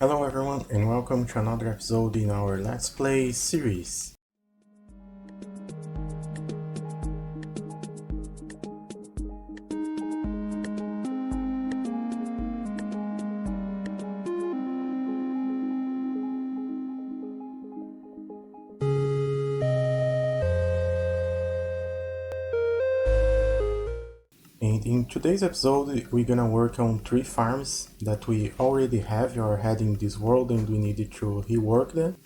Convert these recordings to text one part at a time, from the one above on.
Hello everyone and welcome to another episode in our Let's Play series. And in today's episode we're gonna work on 3 farms that we already have or had in this world and we needed to rework them.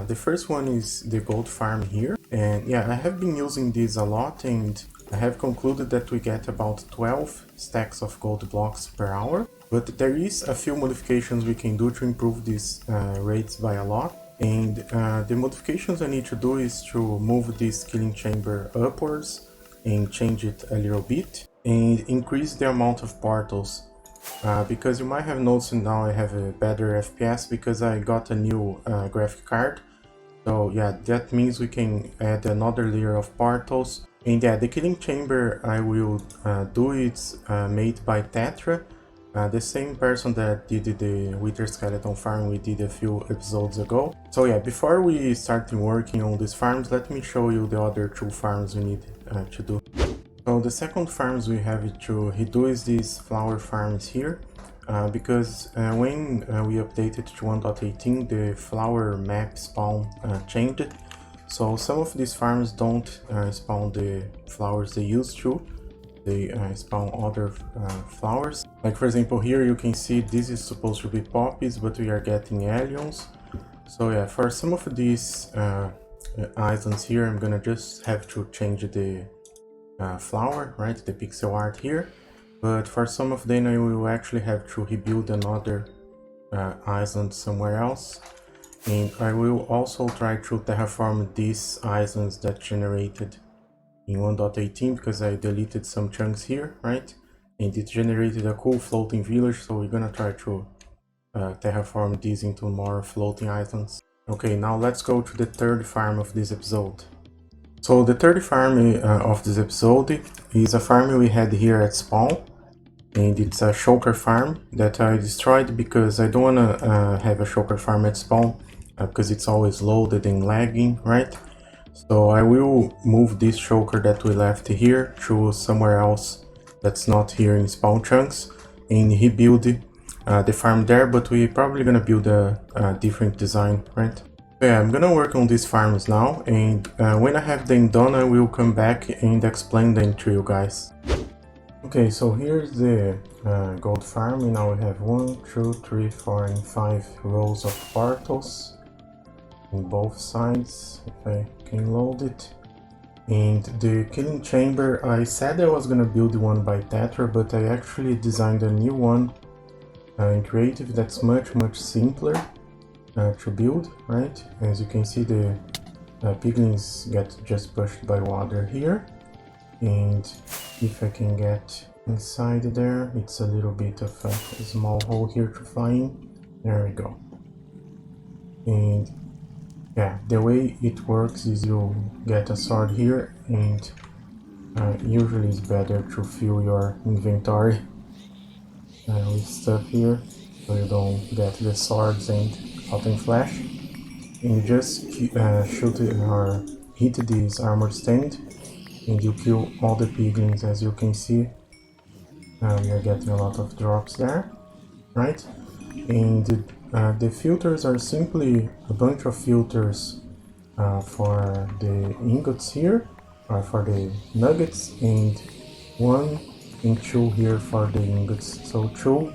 The first one is the gold farm here, and yeah, I have been using this a lot and I have concluded that we get about 12 stacks of gold blocks per hour, but there is a few modifications we can do to improve these rates by a lot. And the modifications I need to do is to move this killing chamber upwards and change it a little bit and increase the amount of portals, because you might have noticed now I have a better FPS because I got a new graphic card. So yeah, that means we can add another layer of portals. And yeah, the killing chamber I will do, it's made by Tetra, the same person that did the Wither Skeleton farm we did a few episodes ago. So yeah, before we start working on these farms, let me show you the other 2 farms we need to do. So the second farms we have to redo is these flower farms here, because when we updated to 1.18 the flower map spawn changed. So some of these farms don't spawn the flowers they used to, they spawn other flowers. Like for example here you can see this is supposed to be poppies but we are getting alliums. So yeah, for some of these islands here I'm gonna just have to change the flower, right, the pixel art here, but for some of them I will actually have to rebuild another island somewhere else. And I will also try to terraform these islands that generated in 1.18 because I deleted some chunks here, right, and it generated a cool floating village, so we're gonna try to terraform these into more floating islands. Okay, now let's go to the third farm of this episode. So the third farm of this episode is a farm we had here at spawn, and it's a shulker farm that I destroyed because I don't want to have a shulker farm at spawn because it's always loaded and lagging, right? So I will move this shulker that we left here to somewhere else that's not here in spawn chunks and rebuild the farm there, but we're probably gonna build a different design, right? Yeah, I'm gonna work on these farms now, and when I have them done I will come back and explain them to you guys. Okay, so here's the gold farm, and now we have 1, 2, 3, 4 and 5 rows of portals on both sides, if I can load it. And the killing chamber, I said I was gonna build one by Tetra, but I actually designed a new one in creative that's much simpler to build, right? As you can see, the piglins get just pushed by water here, and if I can get inside there, it's a little bit of a small hole here to fly in. There we go. And yeah, the way it works is you get a sword here, and usually it's better to fill your inventory with stuff here so you don't get the swords and Autumn Flash, and you just shoot or hit this armor stand and you kill all the piglins. As you can see, we are getting a lot of drops there, right? And the filters are simply a bunch of filters for the ingots here, or for the nuggets, and 1 and 2 here for the ingots. So 2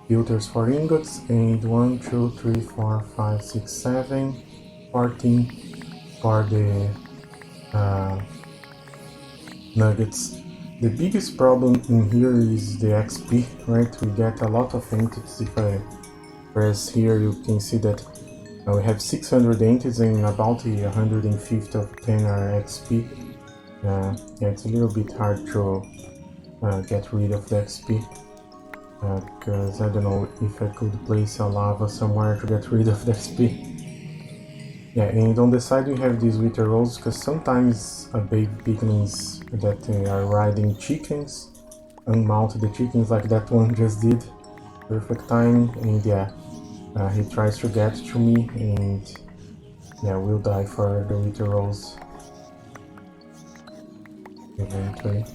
filters for ingots and 1, 2, 3, 4, 5, 6, 7, 14 for the nuggets. The biggest problem in here is the XP, right? We get a lot of entities. If I press here you can see that we have 600 entities and about 150 of them are XP. Yeah, it's a little bit hard to get rid of the XP. Because I don't know if I could place a lava somewhere to get rid of the XP. Yeah, and on the side we have these wither rolls, because sometimes a big piglins that are riding chickens unmount the chickens like that one just did. Perfect time, and yeah, he tries to get to me, and yeah, we'll die for the wither rose eventually.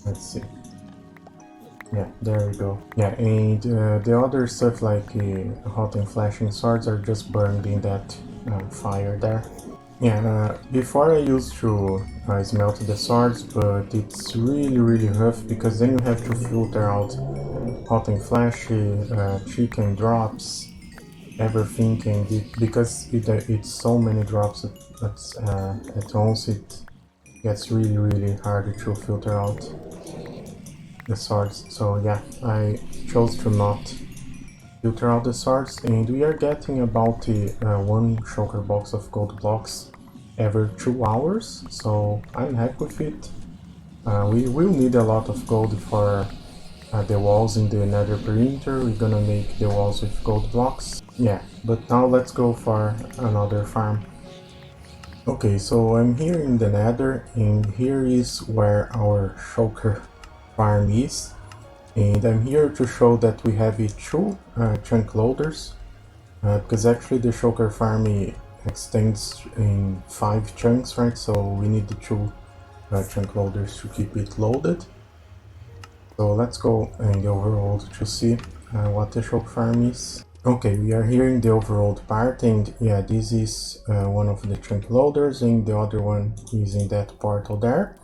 Let's see. Yeah, there we go. Yeah, and the other stuff like hot and flashing swords are just burned in that fire there. Yeah, before I used to smelt the swords, but it's really rough because then you have to filter out hot and flashy, chicken drops, everything, and because it's so many drops at once, it gets really hard to filter out the swords. So yeah, I chose to not filter out the swords, and we are getting about one shulker box of gold blocks every 2 hours, so I'm happy with it. We will need a lot of gold for the walls in the nether perimeter. We're gonna make the walls with gold blocks. Yeah, but now let's go for another farm. Okay, so I'm here in the nether, and here is where our shulker farm is. And I'm here to show that we have two chunk loaders, because actually the shulker farm extends in 5 chunks, right? So we need the 2 chunk loaders to keep it loaded. So let's go in the overworld to see what the shulker farm is. Okay, we are here in the overworld part, and yeah, this is one of the chunk loaders, and the other one is in that portal there.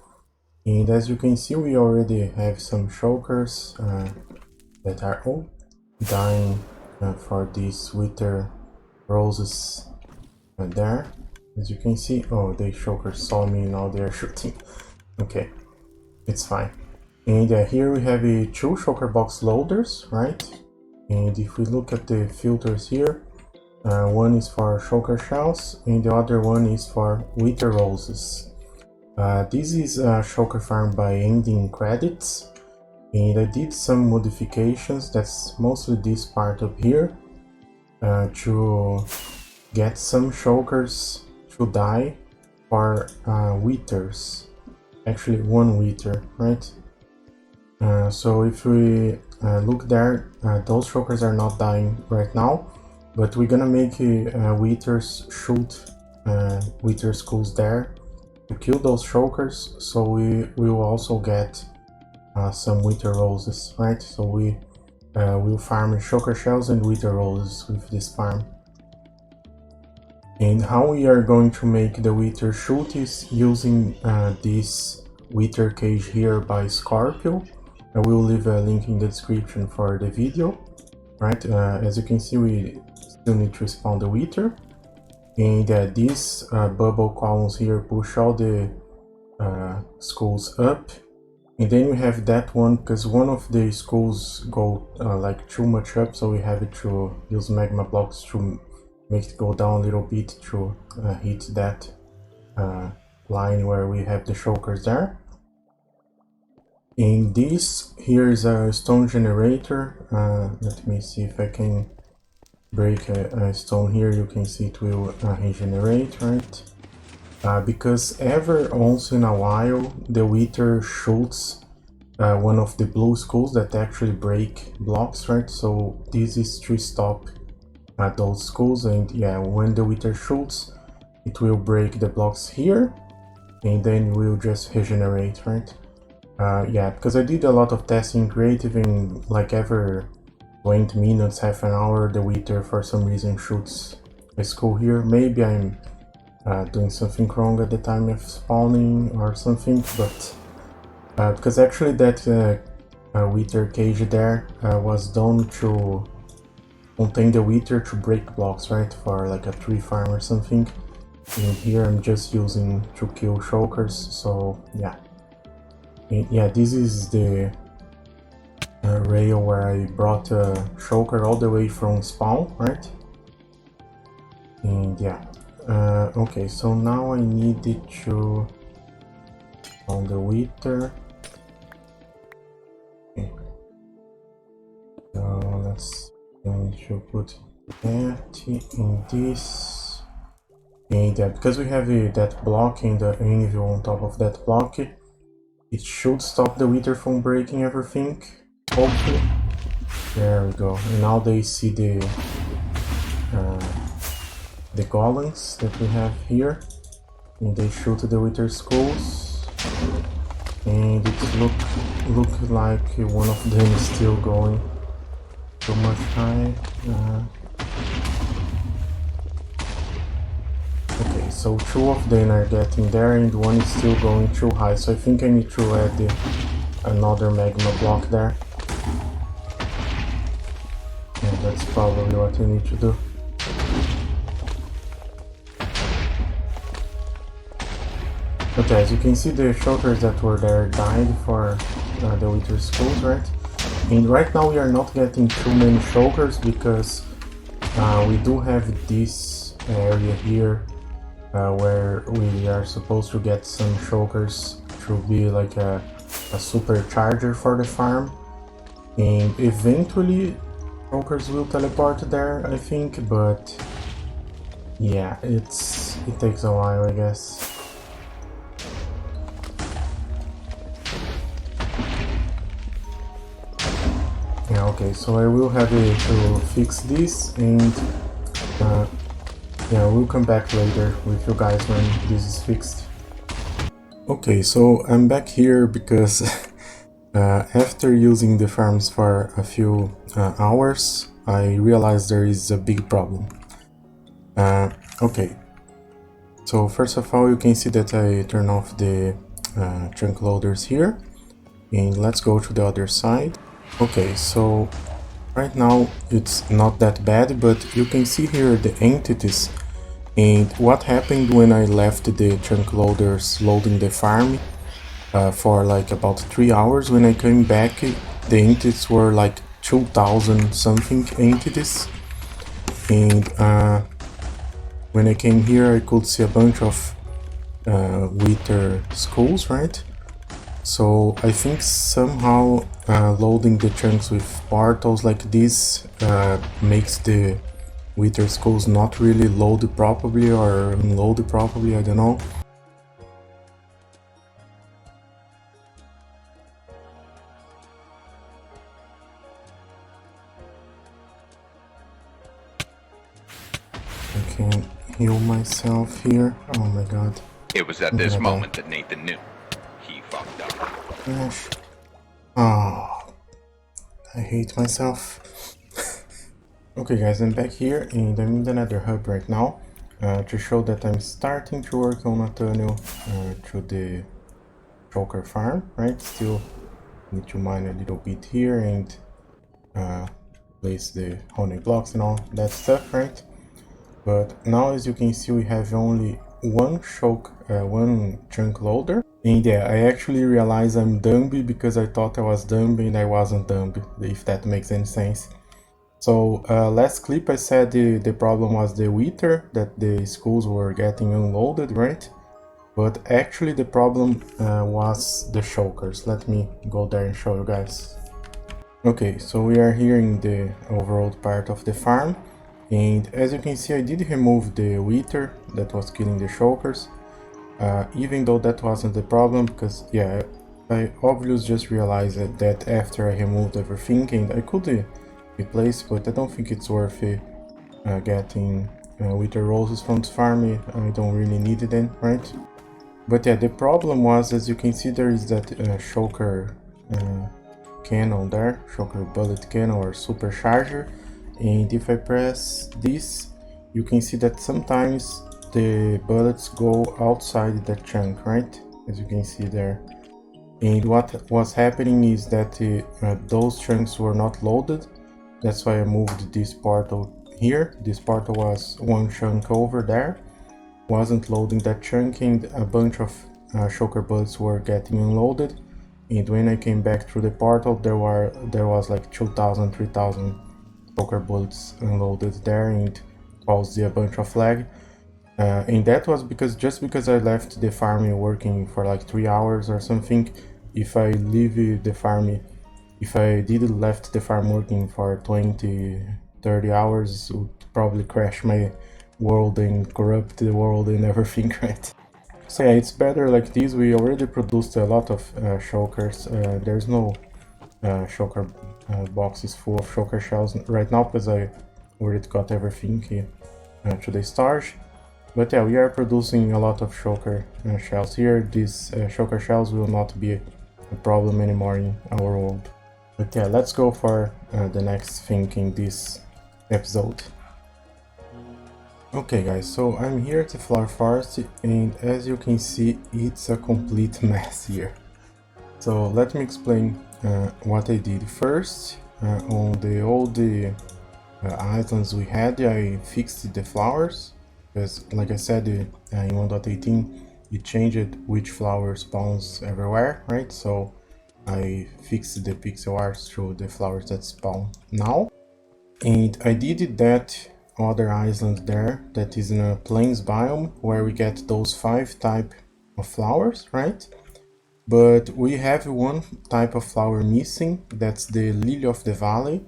And as you can see, we already have some shulkers that are all dying for these wither roses there. As you can see, oh, the shulkers saw me, now they are shooting. Okay, it's fine. And here we have 2 shulker box loaders, right? And if we look at the filters here, one is for shulker shells and the other one is for wither roses. This is a shulker farm by ending credits, and I did some modifications, that's mostly this part up here, to get some shulkers to die for withers. Actually, one wither, right? So if we look there, those shulkers are not dying right now, but we're gonna make withers shoot wither skulls there to kill those shulkers, so we will also get some wither roses, right? So we will farm shulker shells and wither roses with this farm. And how we are going to make the wither shoot is using this wither cage here by Scorpio. I will leave a link in the description for the video, right? As you can see, we still need to spawn the wither. And these bubble columns here push all the skulls up, and then we have that one because one of the skulls go like too much up, so we have to use magma blocks to make it go down a little bit to hit that line where we have the shulkers there. And this here is a stone generator. Let me see if I can break a stone here. You can see it will regenerate, right? Because every once in a while the wither shoots one of the blue skulls that actually break blocks, right? So this is to stop those skulls, and yeah, when the wither shoots, it will break the blocks here, and then we'll just regenerate, right? Yeah, because I did a lot of testing creative, and like every 20 minutes, half an hour, the wither for some reason shoots a skull here. Maybe I'm doing something wrong at the time of spawning or something, but because actually that wither cage there was done to contain the wither to break blocks, right, for like a tree farm or something. And here I'm just using to kill shulkers, so yeah. And yeah, this is the rail where I brought a shulker all the way from spawn, right? And yeah. Okay, so now I needed to on the wither. Okay. So let's going to put that in this, and because we have that block and the anvil on top of that block, it should stop the wither from breaking everything, hopefully. There we go. And now they see the golems that we have here, and they shoot the Wither skulls, and it look like one of them is still going too much high. Okay, so two of them are getting there and one is still going too high, so I think I need to add another magma block there. Yeah, that's probably what I need to do. Okay, as you can see, the shulkers that were there died for the Wither skulls, right? And right now we are not getting too many shulkers because we do have this area here where we are supposed to get some shulkers to be like a supercharger for the farm. And eventually shulkers will teleport there, I think, but yeah, it takes a while, I guess. Yeah, okay, so I will have to fix this, and yeah, we'll come back later with you guys when this is fixed. Okay, so I'm back here because after using the farms for a few hours, I realized there is a big problem. Okay, so first of all, you can see that I turn off the chunk loaders here, and let's go to the other side. Okay, so right now it's not that bad, but you can see here the entities and what happened when I left the chunk loaders loading the farm for like about 3 hours. When I came back, the entities were like 2000 something entities, and when I came here I could see a bunch of Wither skulls, right? So I think somehow loading the chunks with portals like this makes the Wither skulls not really load properly or unload properly, I don't know. I can heal myself here. Oh my god. It was at this moment that Nathan knew. He fucked up. Gosh. Oh, I hate myself. Okay guys, I'm back here and I'm in the Nether hub right now to show that I'm starting to work on a tunnel to the Shulker farm, right? Still need to mine a little bit here and place the honey blocks and all that stuff, right? But now, as you can see, we have only one chunk loader. And yeah, I actually realized I'm Dumby because I thought I was Dumby and I wasn't Dumby, if that makes any sense. So last clip I said the problem was the Wither, that the skulls were getting unloaded, right? But actually the problem was the shulkers. Let me go there and show you guys. Okay, so we are here in the overall part of the farm. And as you can see, I did remove the Wither that was killing the shulkers, even though that wasn't the problem, because yeah, I obviously just realized that after I removed everything, and I could replace, but I don't think it's worth it getting Wither roses from this farm. I don't really need it then, right? But yeah, the problem was, as you can see, there is that shulker cannon there, shulker bullet cannon or supercharger. And if I press this, you can see that sometimes the bullets go outside the chunk, right? As you can see there. And what was happening is that those chunks were not loaded. That's why I moved this portal here. This portal was one chunk over there. Wasn't loading that chunk, and a bunch of shulker bullets were getting unloaded. And when I came back through the portal, there was like 2000, 3000 shulker bullets unloaded there and caused a bunch of lag. And that was just because I left the farm working for like 3 hours or something. If I leave the farm, if I did left the farm working for 20, 30 hours, it would probably crash my world and corrupt the world and everything, right? So yeah, it's better like this. We already produced a lot of shulkers. There's no shulker box is full of shulker shells right now because I already got everything to the storage. But yeah, we are producing a lot of shulker shells here. These shulker shells will not be a problem anymore in our world. But yeah, let's go for the next thing in this episode. Okay guys, so I'm here at the flower forest, and as you can see, it's a complete mess here. So let me explain what I did first. On the old islands we had, I fixed the flowers, because like I said, in 1.18 it changed which flower spawns everywhere, right? So I fixed the pixel art through the flowers that spawn now. And I did that other island there that is in a plains biome where we get those 5 type of flowers, right? But we have one type of flower missing, that's the lily of the valley.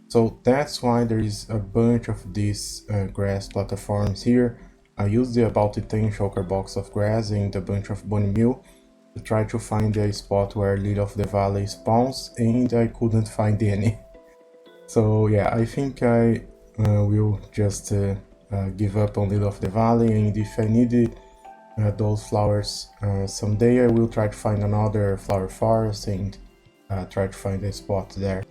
So that's why there is a bunch of these grass platforms here. I used the about 10 shulker box of grass and a bunch of bone meal to try to find a spot where lily of the valley spawns, and I couldn't find any. So yeah, I think I will just give up on Lily of the Valley, and if I need those flowers someday, I will try to find another flower forest and try to find a spot there.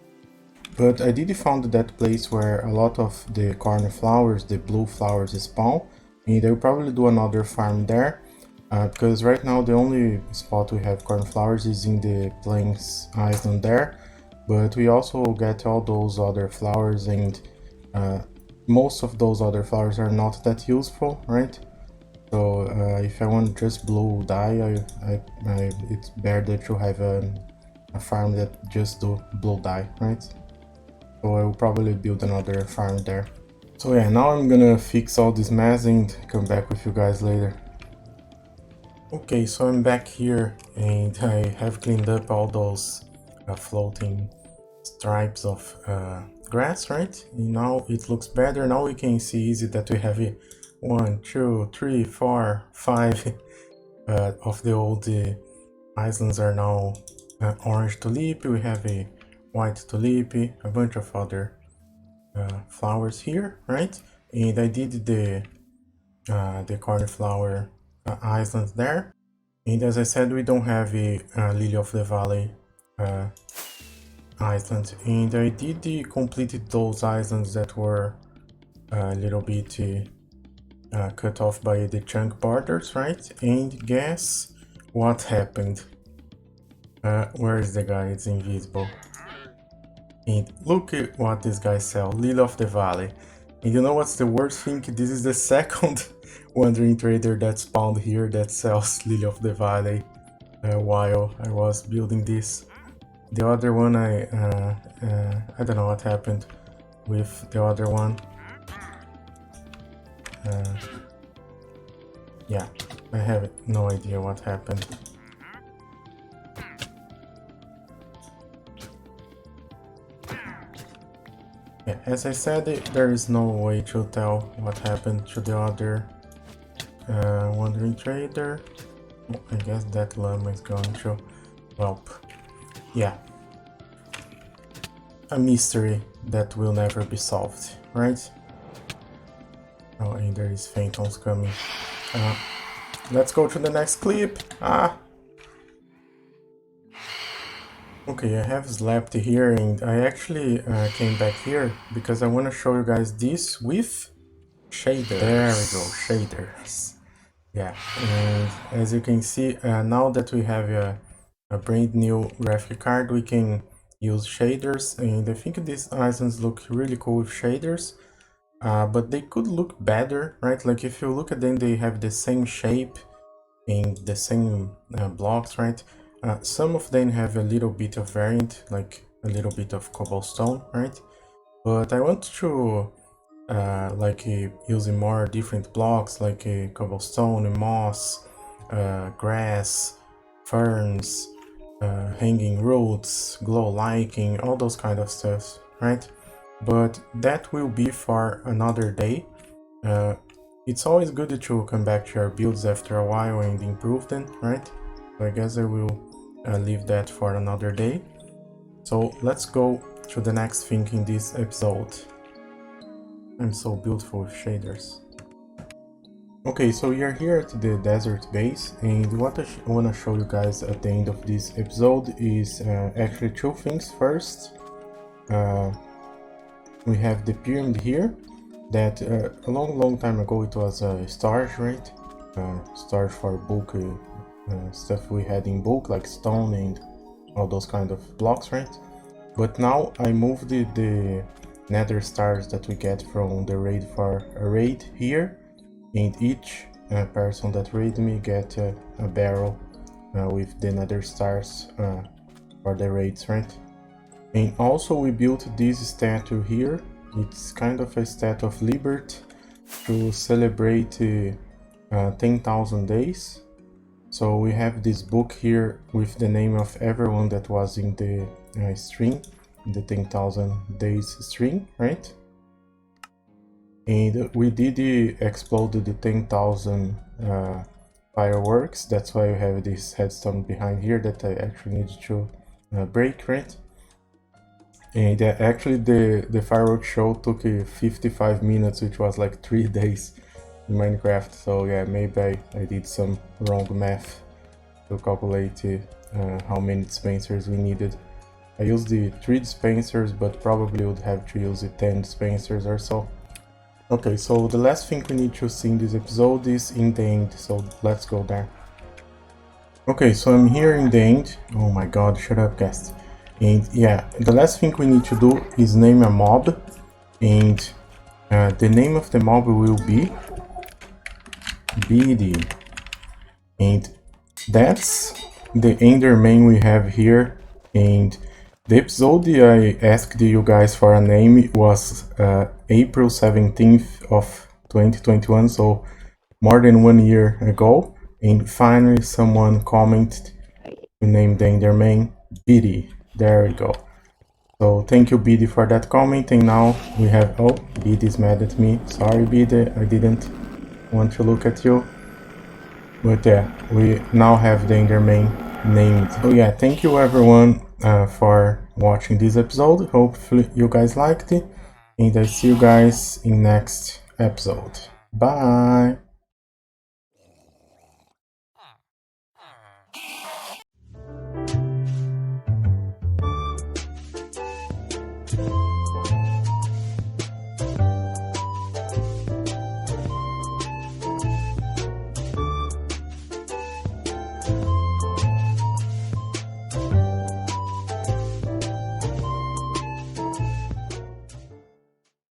But I did found that place where a lot of the cornflowers, the blue flowers, spawn, and I will probably do another farm there. Because right now the only spot we have cornflowers is in the Plains Island there, but we also get all those other flowers, and most of those other flowers are not that useful, right? So if I want just blue dye, it's better to have a farm that just do blue dye, right? So I will probably build another farm there. So yeah, now I'm gonna fix all this mess and come back with you guys later. Okay, so I'm back here and I have cleaned up all those floating stripes of grass, right? And now it looks better. Now we can see easy that we have 1, 2, 3, 4, 5 of the old islands are now orange tulip. We have a white tulip, a bunch of other flowers here, right? And I did the cornflower island there. And as I said, we don't have a lily of the valley island, and I did completed those islands that were a little bit cut off by the chunk borders, right? And guess what happened? Where is the guy? It's invisible. And look at what this guy sells, Lily of the Valley. And you know what's the worst thing? This is the second wandering trader that spawned here that sells Lily of the Valley while I was building this. The other one, I don't know what happened with the other one. Yeah, I have no idea what happened. Yeah, as I said, there is no way to tell what happened to the other wandering trader. Oh, I guess that llama is going to help. Yeah. A mystery that will never be solved, right? Oh, and there is phantoms coming. Let's go to the next clip. Okay, I have slept here, and I actually came back here because I want to show you guys this with shaders. There we go, shaders. Yeah, and as you can see, now that we have a brand new graphic card, we can use shaders, and I think these islands look really cool with shaders, but they could look better, right? Like if you look at them, they have the same shape and the same blocks, right? Some of them have a little bit of variant, like a little bit of cobblestone, right? But I want to using more different blocks like cobblestone, moss, grass, ferns, hanging roots, glow liking, all those kind of stuff, right? But that will be for another day. It's always good to come back to your builds after a while and improve them, right? So I guess I will leave that for another day. So let's go to the next thing in this episode. I'm so beautiful with shaders. Okay, so we are here at the desert base, and what I want to show you guys at the end of this episode is actually two things. First, we have the pyramid here that a long time ago it was a storage, right? Storage for bulk stuff we had in bulk, like stone and all those kind of blocks, right? But now I moved the nether stars that we get from the raid for a raid here, and each person that raid me get a barrel with the nether stars for the raids, right? And also we built this statue here. It's kind of a statue of liberty to celebrate 10,000 days. So we have this book here with the name of everyone that was in the string, the 10,000 days string, right? And we did explode the 10,000 fireworks. That's why we have this headstone behind here that I actually need to break, right? And actually the fireworks show took 55 minutes, which was like 3 days in Minecraft. So yeah, maybe I did some wrong math to calculate how many dispensers we needed. I used the 3 dispensers, but probably would have to use the 10 dispensers or so. Okay, so the last thing we need to see in this episode is in the end, so let's go there. Okay, so I'm here in the end. Oh my god, shut up, guest. And yeah, the last thing we need to do is name a mob, and the name of the mob will be BD, and that's the Enderman we have here. And the episode I asked you guys for a name was April 17th of 2021, so more than 1 year ago, and finally someone commented to name the Enderman BD. There we go. So thank you, BD, for that comment. And now we have... Oh, BD is mad at me. Sorry, BD, I didn't want to look at you. But yeah, we now have the Enderman named. So yeah, thank you everyone for watching this episode. Hopefully you guys liked it. And I see you guys in next episode. Bye!